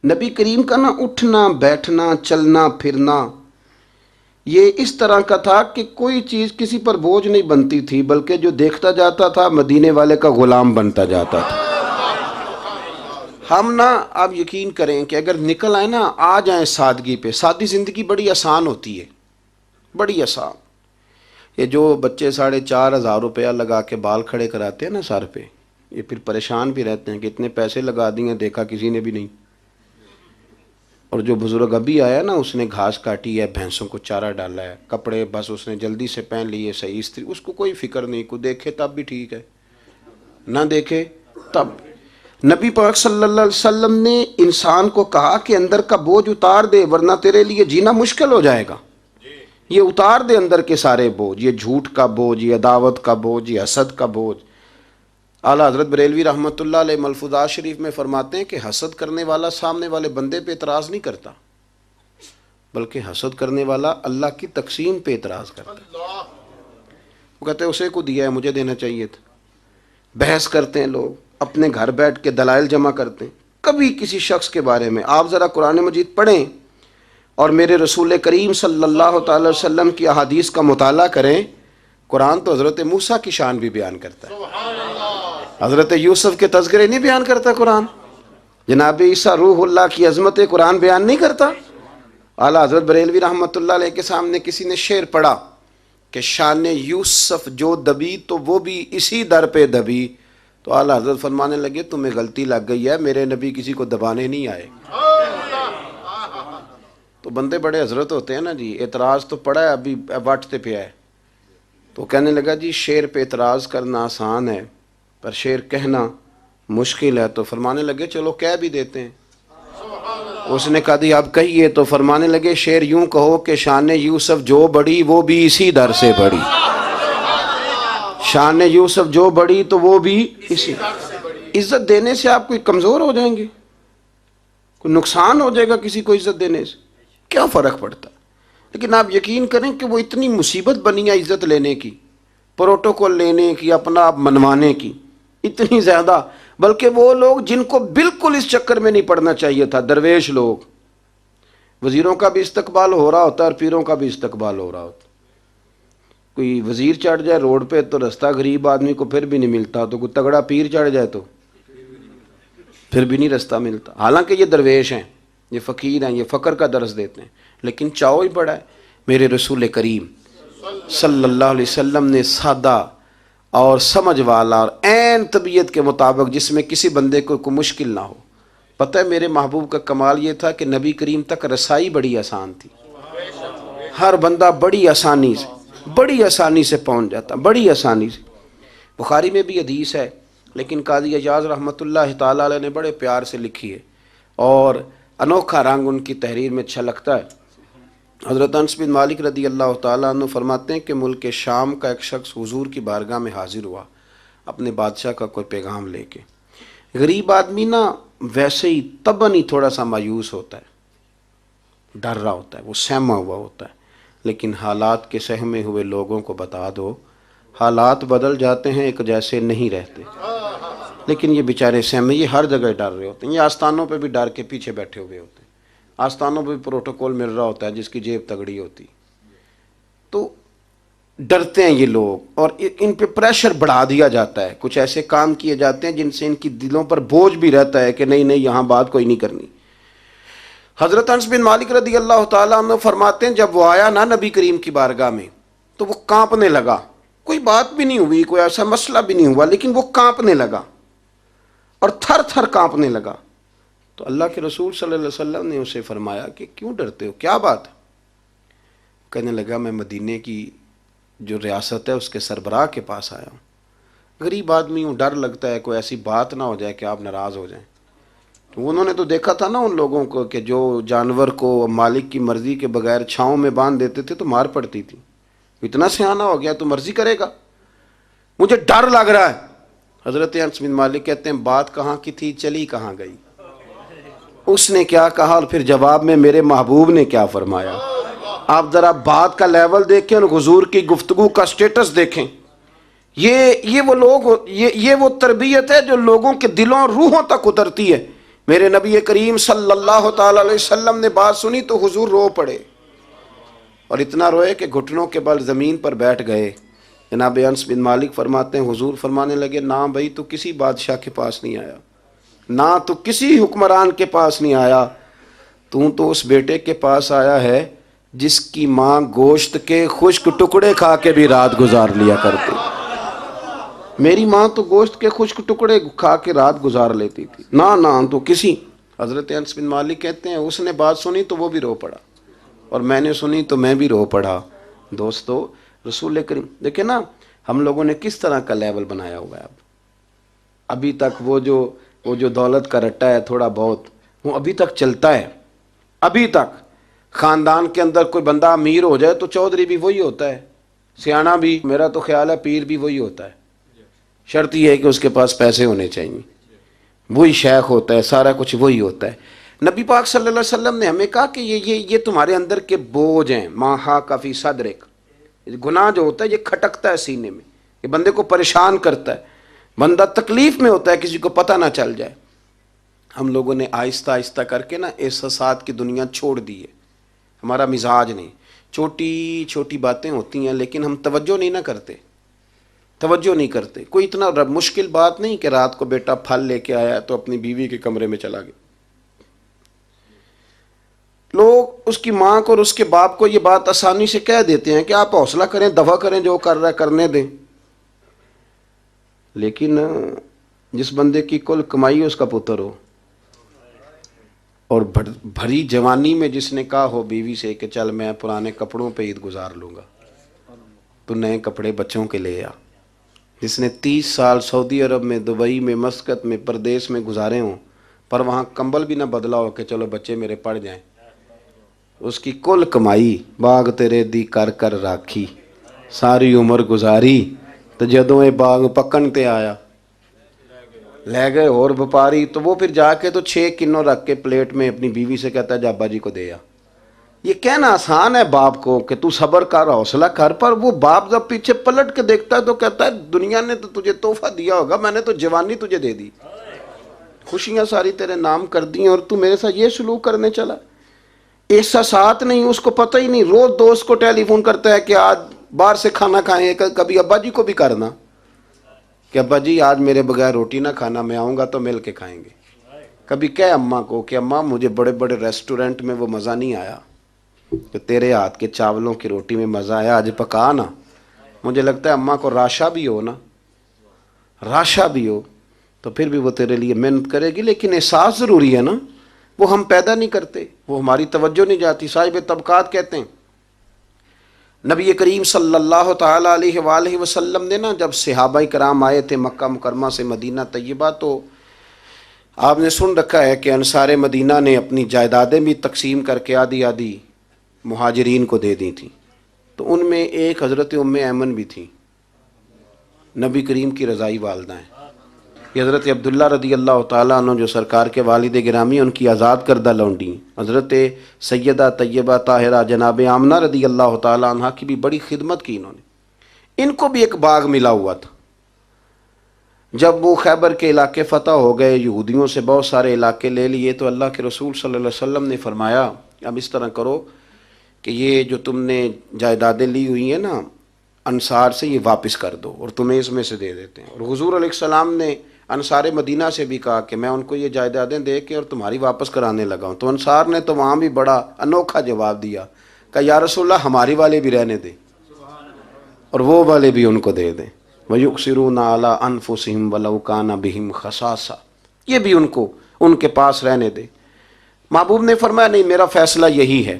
نبی کریم کا نا اٹھنا بیٹھنا چلنا پھرنا یہ اس طرح کا تھا کہ کوئی چیز کسی پر بوجھ نہیں بنتی تھی، بلکہ جو دیکھتا جاتا تھا مدینے والے کا غلام بنتا جاتا تھا۔ ہم نا آپ یقین کریں کہ اگر نکل آئے نا آ جائیں سادگی پہ، سادی زندگی بڑی آسان ہوتی ہے، بڑی آسان۔ یہ جو بچے 4,500 روپیہ لگا کے بال کھڑے کراتے ہیں نا سر پہ، یہ پھر پریشان بھی رہتے ہیں کہ اتنے پیسے لگا دیے دیکھا کسی نے بھی نہیں۔ اور جو بزرگ ابھی آیا نا اس نے گھاس کاٹی ہے، بھینسوں کو چارہ ڈالا ہے، کپڑے بس اس نے جلدی سے پہن لیے صحیح استری، اس کو کوئی فکر نہیں، کوئی دیکھے تب بھی ٹھیک ہے نہ دیکھے تب۔ نبی پاک صلی اللہ علیہ وسلم نے انسان کو کہا کہ اندر کا بوجھ اتار دے ورنہ تیرے لیے جینا مشکل ہو جائے گا۔ یہ اتار دے اندر کے سارے بوجھ، یہ جھوٹ کا بوجھ، یہ عداوت کا بوجھ، یہ حسد کا بوجھ۔ اعلیٰ حضرت بریلوی رحمۃ اللہ علیہ ملفوظات شریف میں فرماتے ہیں کہ حسد کرنے والا سامنے والے بندے پہ اعتراض نہیں کرتا، بلکہ حسد کرنے والا اللہ کی تقسیم پہ اعتراض کرتا ہے۔ وہ کہتے ہیں اسے کو دیا ہے مجھے دینا چاہیے تھا۔ بحث کرتے ہیں لوگ، اپنے گھر بیٹھ کے دلائل جمع کرتے ہیں۔ کبھی کسی شخص کے بارے میں آپ ذرا قرآن مجید پڑھیں اور میرے رسول کریم صلی اللہ تعالی وسلم کی احادیث کا مطالعہ کریں۔ قرآن تو حضرت موسیٰ کی شان بھی بیان کرتا ہے، حضرت یوسف کے تذکرے نہیں بیان کرتا قرآن، جناب عیسیٰ روح اللہ کی عظمت قرآن بیان نہیں کرتا۔ اعلیٰ حضرت بریلوی رحمۃ اللہ علیہ کے سامنے کسی نے شعر پڑھا کہ شان یوسف جو دبی تو وہ بھی اسی در پہ دبی، تو اعلیٰ حضرت فرمانے لگے تمہیں غلطی لگ گئی ہے، میرے نبی کسی کو دبانے نہیں آئے۔ تو بندے بڑے حضرت ہوتے ہیں نا جی، اعتراض تو پڑا ہے ابھی واٹتے پہ ہے، تو کہنے لگا جی شعر پہ اعتراض کرنا آسان ہے پر شعر کہنا مشکل ہے، تو فرمانے لگے چلو کہہ بھی دیتے ہیں۔ اس نے کہا دی اب کہیے، تو فرمانے لگے شعر یوں کہو کہ شان یوسف جو بڑی وہ بھی اسی در سے بڑی، شان یوسف جو بڑی تو وہ بھی اسی۔ عزت دینے سے آپ کوئی کمزور ہو جائیں گے؟ کوئی نقصان ہو جائے گا کسی کو عزت دینے سے؟ کیا فرق پڑتا ہے؟ لیکن آپ یقین کریں کہ وہ اتنی مصیبت بنی ہے عزت لینے کی، پروٹوکول لینے کی، اپنا آپ منوانے کی، اتنی زیادہ، بلکہ وہ لوگ جن کو بالکل اس چکر میں نہیں پڑنا چاہیے تھا، درویش لوگ، وزیروں کا بھی استقبال ہو رہا ہوتا ہے اور پیروں کا بھی استقبال ہو رہا ہوتا ہے۔ کوئی وزیر چڑھ جائے روڈ پہ تو رستہ غریب آدمی کو پھر بھی نہیں ملتا، تو کوئی تگڑا پیر چڑھ جائے تو پھر بھی نہیں رستہ ملتا، حالانکہ یہ درویش ہیں، یہ فقیر ہیں، یہ فقر کا درس دیتے ہیں، لیکن چاؤ ہی بڑا ہے۔ میرے رسول کریم صلی اللہ علیہ وسلم نے سادہ اور سمجھ والا اور عین طبیعت کے مطابق جس میں کسی بندے کو کوئی مشکل نہ ہو۔ پتہ ہے میرے محبوب کا کمال یہ تھا کہ نبی کریم تک رسائی بڑی آسان تھی، ہر بندہ بڑی آسانی سے پہنچ جاتا، بڑی آسانی سے۔ بخاری میں بھی حدیث ہے، لیکن قاضی اعجاز رحمۃ اللہ تعالیٰ علیہ نے بڑے پیار سے لکھی ہے اور انوکھا رنگ ان کی تحریر میں اچھا لگتا ہے۔ حضرت انس بن مالک رضی اللہ تعالیٰ عنہ فرماتے ہیں کہ ملک شام کا ایک شخص حضور کی بارگاہ میں حاضر ہوا اپنے بادشاہ کا کوئی پیغام لے کے۔ غریب آدمی نا ویسے ہی طبعاً ہی تھوڑا سا مایوس ہوتا ہے، ڈر رہا ہوتا ہے، وہ سہما ہوا ہوتا ہے، لیکن حالات کے سہمے ہوئے لوگوں کو بتا دو حالات بدل جاتے ہیں، ایک جیسے نہیں رہتے۔ لیکن یہ بیچارے سہمے، یہ ہر جگہ ڈر رہے ہوتے ہیں، یہ آستانوں پہ بھی ڈر کے پیچھے بیٹھے ہوئے ہوتے ہیں، آستانوں پہ بھی پروٹوکول مل رہا ہوتا ہے جس کی جیب تگڑی ہوتی، تو ڈرتے ہیں یہ لوگ اور ان پہ پریشر بڑھا دیا جاتا ہے، کچھ ایسے کام کیے جاتے ہیں جن سے ان کی دلوں پر بوجھ بھی رہتا ہے کہ نہیں یہاں بات کوئی نہیں کرنی۔ حضرت انس بن مالک رضی اللہ تعالیٰ عنہ فرماتے ہیں جب وہ آیا نا نبی کریم کی بارگاہ میں تو وہ کانپنے لگا، کوئی بات بھی نہیں ہوئی، کوئی ایسا مسئلہ بھی نہیں ہوا، لیکن وہ کانپنے لگا اور تھر تھر کانپنے لگا۔ تو اللہ کے رسول صلی اللہ علیہ وسلم نے اسے فرمایا کہ کیوں ڈرتے ہو، کیا بات ہے؟ کہنے لگا میں مدینے کی جو ریاست ہے اس کے سربراہ کے پاس آیا ہوں، غریب آدمی ہوں، ڈر لگتا ہے کوئی ایسی بات نہ ہو جائے کہ آپ ناراض ہو جائیں۔ تو انہوں نے تو دیکھا تھا نا ان لوگوں کو کہ جو جانور کو مالک کی مرضی کے بغیر چھاؤں میں باندھ دیتے تھے تو مار پڑتی تھی، اتنا سیانہ ہو گیا تو مرضی کرے گا، مجھے ڈر لگ رہا ہے۔ حضرت انس بن مالک کہتے ہیں بات کہاں کی تھی چلی کہاں گئی، اس نے کیا کہا اور پھر جواب میں میرے محبوب نے کیا فرمایا۔ آپ ذرا بات کا لیول دیکھیں اور حضور کی گفتگو کا سٹیٹس دیکھیں۔ یہ وہ لوگ، یہ وہ تربیت ہے جو لوگوں کے دلوں اور روحوں تک اترتی ہے۔ میرے نبی کریم صلی اللہ تعالی علیہ وسلم نے بات سنی تو حضور رو پڑے، اور اتنا روئے کہ گھٹنوں کے بل زمین پر بیٹھ گئے۔ جناب انس بن مالک فرماتے ہیں حضور فرمانے لگے، نہ بھائی تو کسی بادشاہ کے پاس نہیں آیا، نہ تو کسی حکمران کے پاس نہیں آیا، تو اس بیٹے کے پاس آیا ہے جس کی ماں گوشت کے خشک ٹکڑے کھا کے بھی رات گزار لیا کرتی۔ میری ماں تو گوشت کے خشک ٹکڑے کھا کے رات گزار لیتی تھی، نہ تو کسی۔ حضرت انس بن مالک کہتے ہیں اس نے بات سنی تو وہ بھی رو پڑا، اور میں نے سنی تو میں بھی رو پڑا۔ دوستو رسول کریم دیکھیں نا، ہم لوگوں نے کس طرح کا لیول بنایا ہوا ہے۔ ابھی تک وہ جو دولت کا رٹا ہے تھوڑا بہت، وہ ابھی تک چلتا ہے۔ ابھی تک خاندان کے اندر کوئی بندہ امیر ہو جائے تو چودھری بھی وہی ہوتا ہے، سیاںا بھی، میرا تو خیال ہے پیر بھی وہی ہوتا ہے، شرط یہ ہے کہ اس کے پاس پیسے ہونے چاہیے، وہی شیخ ہوتا ہے، سارا کچھ وہی ہوتا ہے۔ نبی پاک صلی اللہ علیہ وسلم نے ہمیں کہا کہ یہ تمہارے اندر کے بوجھ ہیں، ما حاک فی صدرک، گناہ جو ہوتا ہے یہ کھٹکتا ہے سینے میں، یہ بندے کو پریشان کرتا ہے، بندہ تکلیف میں ہوتا ہے کسی کو پتہ نہ چل جائے۔ ہم لوگوں نے آہستہ آہستہ کر کے نا احساسات کی دنیا چھوڑ دی ہے، ہمارا مزاج نہیں، چھوٹی چھوٹی باتیں ہوتی ہیں لیکن ہم توجہ نہیں کرتے۔ کوئی اتنا مشکل بات نہیں کہ رات کو بیٹا پھل لے کے آیا تو اپنی بیوی کے کمرے میں چلا گیا۔ لوگ اس کی ماں کو اور اس کے باپ کو یہ بات آسانی سے کہہ دیتے ہیں کہ آپ حوصلہ کریں، دفع کریں، جو کر رہا ہے کرنے دیں، لیکن جس بندے کی کل کمائی اس کا پتر ہو، اور بھری جوانی میں جس نے کہا ہو بیوی سے کہ چل میں پرانے کپڑوں پہ عید گزار لوں گا، تو نئے کپڑے بچوں کے لے آ، جس نے 30 سال سعودی عرب میں، دبئی میں، مسقط میں، پردیس میں گزارے ہوں، پر وہاں کمبل بھی نہ بدلا ہو کہ چلو بچے میرے پڑ جائیں، اس کی کل کمائی باغ تیرے دی کر کر راکھی، ساری عمر گزاری، تو جدوں یہ باغ پکن تے آیا لے گئے اور وپاری، تو وہ پھر جا کے تو 6 کنوں رکھ کے پلیٹ میں اپنی بیوی سے کہتا ہے جا ابا جی کو دے آ۔ یہ کہنا آسان ہے باپ کو کہ تو صبر کر، حوصلہ کر، پر وہ باپ جب پیچھے پلٹ کے دیکھتا ہے تو کہتا ہے دنیا نے تو تجھے تحفہ دیا ہوگا، میں نے تو جوانی تجھے دے دی، خوشیاں ساری تیرے نام کر دی اور تو میرے ساتھ یہ سلوک کرنے چلا۔ احساسات نہیں، اس کو پتہ ہی نہیں، روز دوست کو ٹیلی فون کرتا ہے کہ آج باہر سے کھانا کھائیں، کبھی ابا جی کو بھی کرنا کہ ابا جی آج میرے بغیر روٹی نہ کھانا، میں آؤں گا تو مل کے کھائیں گے۔ کبھی کہے اماں کو کہ اماں مجھے بڑے بڑے ریسٹورنٹ میں وہ مزہ نہیں آیا کہ تیرے ہاتھ کے چاولوں کی روٹی میں مزہ آیا، آج پکا نا۔ مجھے لگتا ہے اماں کو راشا بھی ہو نا، راشا بھی ہو تو پھر بھی وہ تیرے لیے محنت کرے گی، لیکن احساس ضروری ہے نا، وہ ہم پیدا نہیں کرتے، وہ ہماری توجہ نہیں جاتی۔ صاحب طبقات کہتے ہیں نبی کریم صلی اللہ تعالی علیہ وآلہ وسلم نے نا جب صحابہ کرام آئے تھے مکہ مکرمہ سے مدینہ طیبہ، تو آپ نے سن رکھا ہے کہ انصار مدینہ نے اپنی جائیدادیں بھی تقسیم کر کے آدھی آدھی مہاجرین کو دے دی تھیں، تو ان میں ایک حضرت ام ایمن بھی تھی، نبی کریم کی رضائی والدہ ہیں۔ یہ حضرت عبداللہ رضی اللہ تعالیٰ عنہ جو سرکار کے والد گرامی، ان کی آزاد کردہ لونڈی، حضرت سیدہ طیبہ طاہرہ جناب آمنہ رضی اللہ تعالیٰ عنہ کی بھی بڑی خدمت کی انہوں نے۔ ان کو بھی ایک باغ ملا ہوا تھا۔ جب وہ خیبر کے علاقے فتح ہو گئے، یہودیوں سے بہت سارے علاقے لے لیے، تو اللہ کے رسول صلی اللہ علیہ وسلم نے فرمایا اب اس طرح کرو کہ یہ جو تم نے جائیدادیں لی ہوئی ہیں نا انصار سے، یہ واپس کر دو اور تمہیں اس میں سے دے دیتے ہیں۔ اور حضور علیہ السلام نے انصار مدینہ سے بھی کہا کہ میں ان کو یہ جائیدادیں دے کے اور تمہاری واپس کرانے لگا ہوں، تو انصار نے تو وہاں بھی بڑا انوکھا جواب دیا کہ یا رسول اللہ ہماری والے بھی رہنے دیں اور وہ والے بھی ان کو دے دیں، وَيُؤْثِرُونَ عَلَىٰ أَنفُسِهِمْ وَلَوْ كَانَ بِهِمْ خَصَاصَةٌ، یہ بھی ان کو ان کے پاس رہنے دے۔ محبوب نے فرمایا نہیں، میرا فیصلہ یہی ہے،